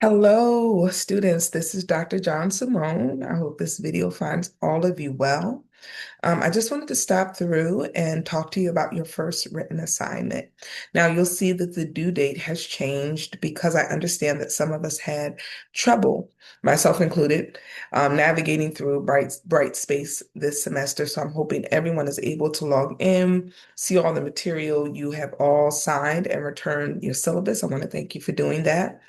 Hello, students. This is Dr. John Simone. I hope this video finds all of you well. I just wanted to stop through and talk to you about your first written assignment. Now, you'll see that the due date has changed because I understand that some of us had trouble, myself included, navigating through Brightspace this semester. So I'm hoping everyone is able to log in, see all the material. You have all signed and returned your syllabus. I want to thank you for doing that.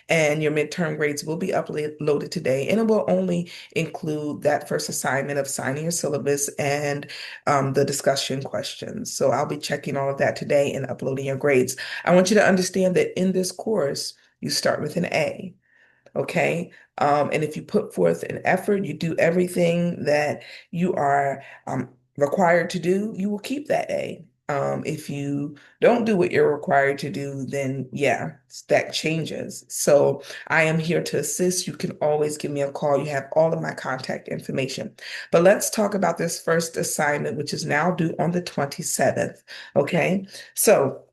And your midterm grades will be uploaded today, and it will only include that first assignment of signing your syllabus and the discussion questions. So I'll be checking all of that today and uploading your grades. I want you to understand that in this course, you start with an A, okay? And if you put forth an effort, you do everything that you are required to do, you will keep that A. If you don't do what you're required to do, then yeah, that changes. So I am here to assist. You can always give me a call. You have all of my contact information. But let's talk about this first assignment, which is now due on the 27th. Okay. So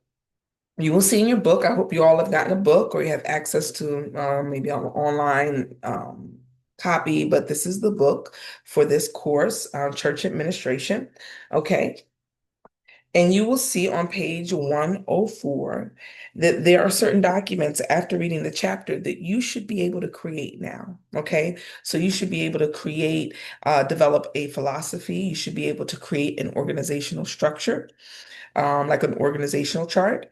you will see in your book, I hope you all have gotten a book or you have access to maybe an online copy, but this is the book for this course, Church Administration. Okay. And you will see on page 104 that there are certain documents after reading the chapter that you should be able to create now. Okay. So you should be able to create, develop a philosophy. You should be able to create an organizational structure, like an organizational chart,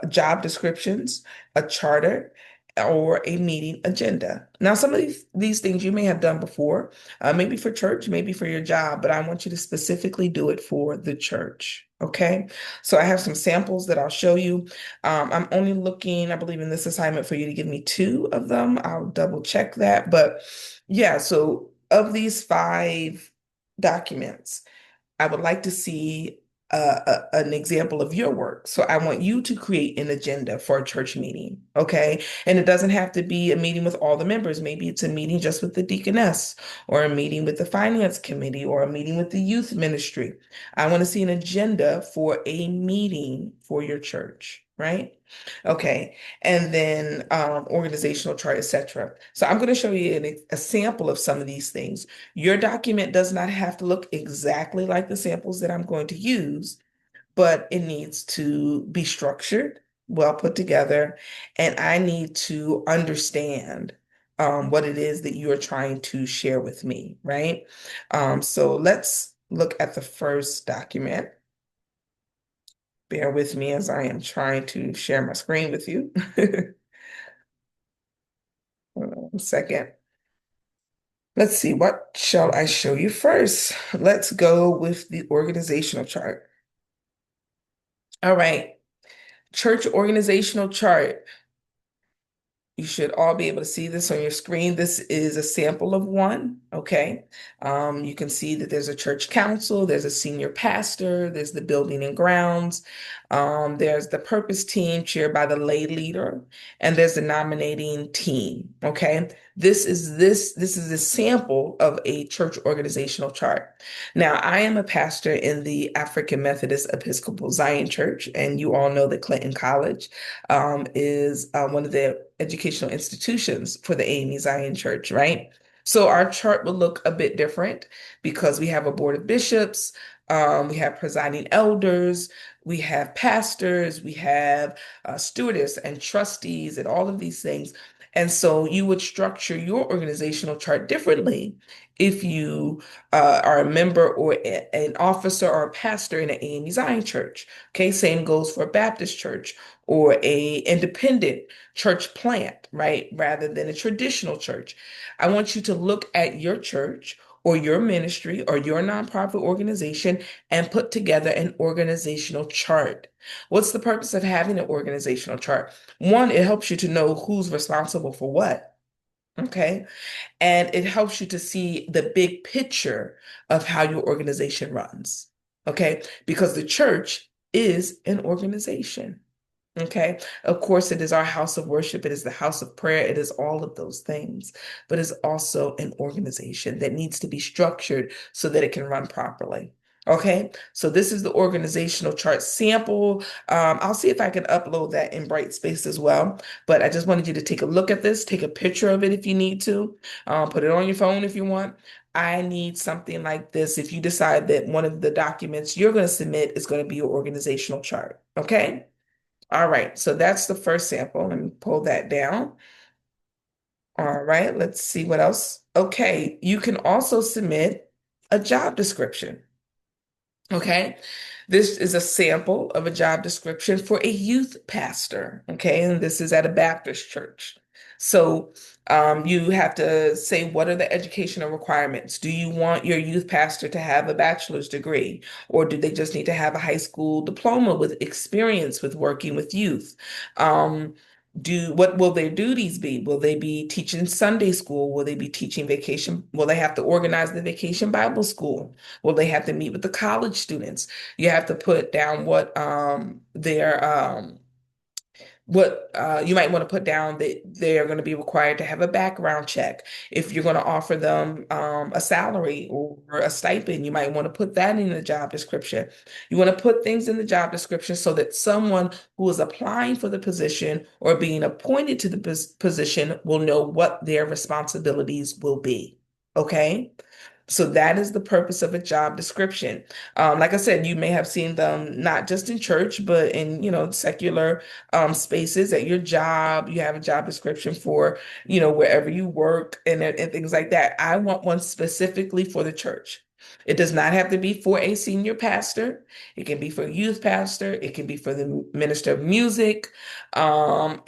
job descriptions, a charter, or a meeting agenda. Now, some of these things you may have done before, maybe for church, maybe for your job, but I want you to specifically do it for the church. Okay. So I have some samples that I'll show you. I'm only looking, I believe, in this assignment for you to give me two of them. I'll double check that. But yeah, so of these five documents, I would like to see an example of your work. So I want you to create an agenda for a church meeting, okay? And it doesn't have to be a meeting with all the members. Maybe it's a meeting just with the deaconess, or a meeting with the finance committee, or a meeting with the youth ministry. I want to see an agenda for a meeting for your church, right? Okay, and then organizational chart, etc. So I'm going to show you a sample of some of these things. Your document does not have to look exactly like the samples that I'm going to use, but it needs to be structured, well put together, and I need to understand what it is that you are trying to share with me, right? So let's look at the first document. Bear with me as I am trying to share my screen with you. Hold on a second. Let's see, what shall I show you first? Let's go with the organizational chart. All right, church organizational chart. You should all be able to see this on your screen. This is a sample of one, okay? You can see that there's a church council, there's a senior pastor, there's the building and grounds, there's the purpose team chaired by the lay leader, and there's the nominating team, okay? This is a sample of a church organizational chart. Now, I am a pastor in the African Methodist Episcopal Zion Church, and you all know that Clinton College is one of the educational institutions for the AME Zion Church, right? So our chart will look a bit different because we have a board of bishops, we have presiding elders, we have pastors, we have stewardess and trustees and all of these things. And so you would structure your organizational chart differently if you are a member or an officer or a pastor in an AME Zion church. Okay, same goes for a Baptist church or a independent church plant, right? Rather than a traditional church. I want you to look at your church or your ministry or your nonprofit organization and put together an organizational chart. What's the purpose of having an organizational chart? One, it helps you to know who's responsible for what. Okay. And it helps you to see the big picture of how your organization runs. Okay. Because the church is an organization. Okay. Of course, it is our house of worship. It is the house of prayer. It is all of those things, but it's also an organization that needs to be structured so that it can run properly. Okay, so this is the organizational chart sample. I'll see if I can upload that in Brightspace as well. But I just wanted you to take a look at this, take a picture of it if you need to, put it on your phone if you want. I need something like this if you decide that one of the documents you're going to submit is going to be your organizational chart. Okay, all right, so that's the first sample. Let me pull that down. All right, let's see what else. Okay, you can also submit a job description. Okay. This is a sample of a job description for a youth pastor. Okay. And this is at a Baptist church. So you have to say, what are the educational requirements? Do you want your youth pastor to have a bachelor's degree, or do they just need to have a high school diploma with experience with working with youth? What will their duties be? Will they be teaching Sunday school? Will they be teaching vacation? Will they have to organize the vacation Bible school? Well, they have to meet with the college students. You have to put down what you might want to put down that they are going to be required to have a background check. If you're going to offer them a salary or a stipend, you might want to put that in the job description. You want to put things in the job description so that someone who is applying for the position or being appointed to the position will know what their responsibilities will be. Okay? So that is the purpose of a job description. Like I said, you may have seen them not just in church, but in, secular spaces at your job. You have a job description for, wherever you work and things like that. I want one specifically for the church. It does not have to be for a senior pastor. It can be for a youth pastor. It can be for the minister of music. Um,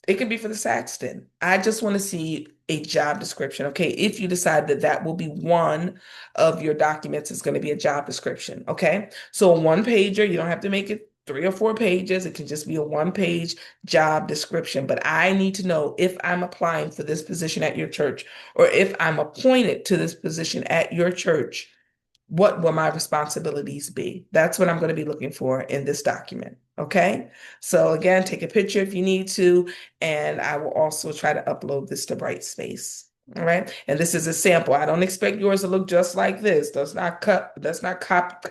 it can be for the Saxton. I just want to see a job description. Okay. If you decide that that will be one of your documents, is going to be a job description. Okay. So a one pager, you don't have to make it 3 or 4 pages. It can just be a one-page job description. But I need to know if I'm applying for this position at your church or if I'm appointed to this position at your church, what will my responsibilities be? That's what I'm going to be looking for in this document. Okay. So again, take a picture if you need to, and I will also try to upload this to Brightspace. All right. And this is a sample. I don't expect yours to look just like this. That's not cut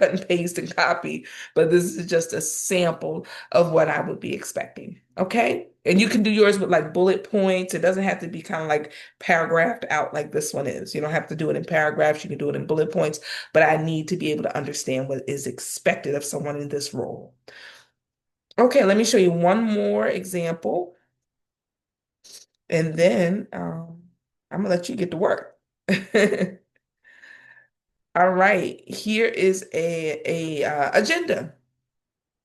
and paste and copy, but this is just a sample of what I would be expecting. Okay. And you can do yours with like bullet points. It doesn't have to be kind of like paragraphed out like this one is. You don't have to do it in paragraphs. You can do it in bullet points, but I need to be able to understand what is expected of someone in this role. Okay, let me show you one more example, and then I'm gonna let you get to work. All right, here is a agenda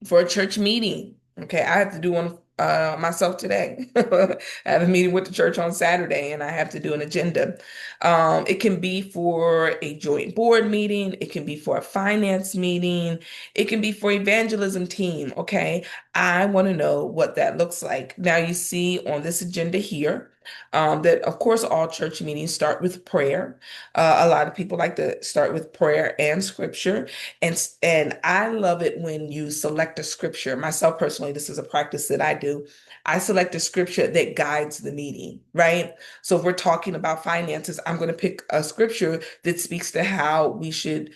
for a church meeting. Okay, I have to do one myself today. I have a meeting with the church on Saturday and I have to do an agenda. It can be for a joint board meeting, it can be for a finance meeting, it can be for evangelism team. Okay, I want to know what that looks like. Now you see on this agenda here. That of course all church meetings start with prayer. A lot of people like to start with prayer and scripture. And I love it when you select a scripture. Myself personally, this is a practice that I do. I select a scripture that guides the meeting, right? So if we're talking about finances, I'm going to pick a scripture that speaks to how we should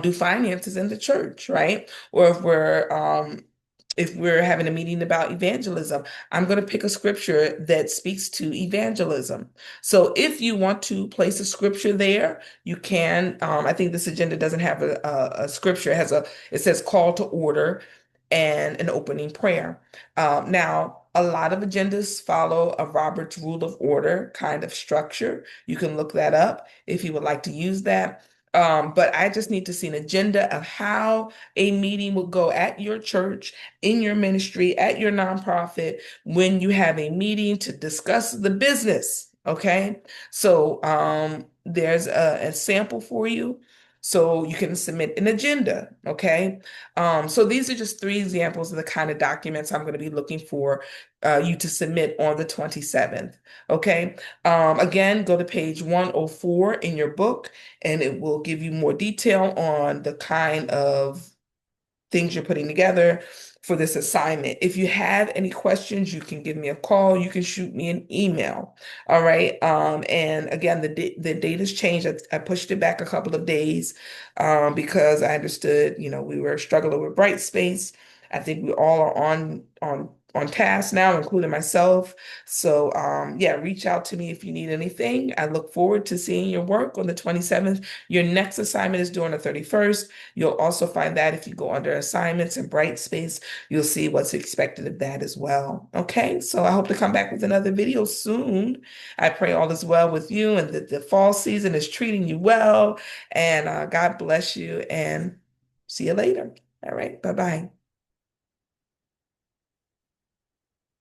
do finances in the church, right? Or if we're having a meeting about evangelism, I'm going to pick a scripture that speaks to evangelism. So if you want to place a scripture there, you can. I think this agenda doesn't have a scripture. It says call to order and an opening prayer. Now, a lot of agendas follow a Robert's Rule of Order kind of structure. You can look that up if you would like to use that. But I just need to see an agenda of how a meeting will go at your church, in your ministry, at your nonprofit, when you have a meeting to discuss the business. Okay. So there's a sample for you. So you can submit an agenda. Okay. So these are just 3 examples of the kind of documents I'm going to be looking for you to submit on the 27th. Okay. Again, go to page 104 in your book, and it will give you more detail on the kind of things you're putting together. for this assignment. If you have any questions, you can give me a call. You can shoot me an email. All right. And again, the date has changed. I pushed it back a couple of days because I understood, we were struggling with Brightspace. I think we all are on task now, including myself. So yeah, reach out to me if you need anything. I look forward to seeing your work on the 27th. Your next assignment is due on the 31st. You'll also find that if you go under assignments and Brightspace, you'll see what's expected of that as well. Okay, so I hope to come back with another video soon. I pray all is well with you and that the fall season is treating you well. And God bless you and see you later. All right, bye-bye.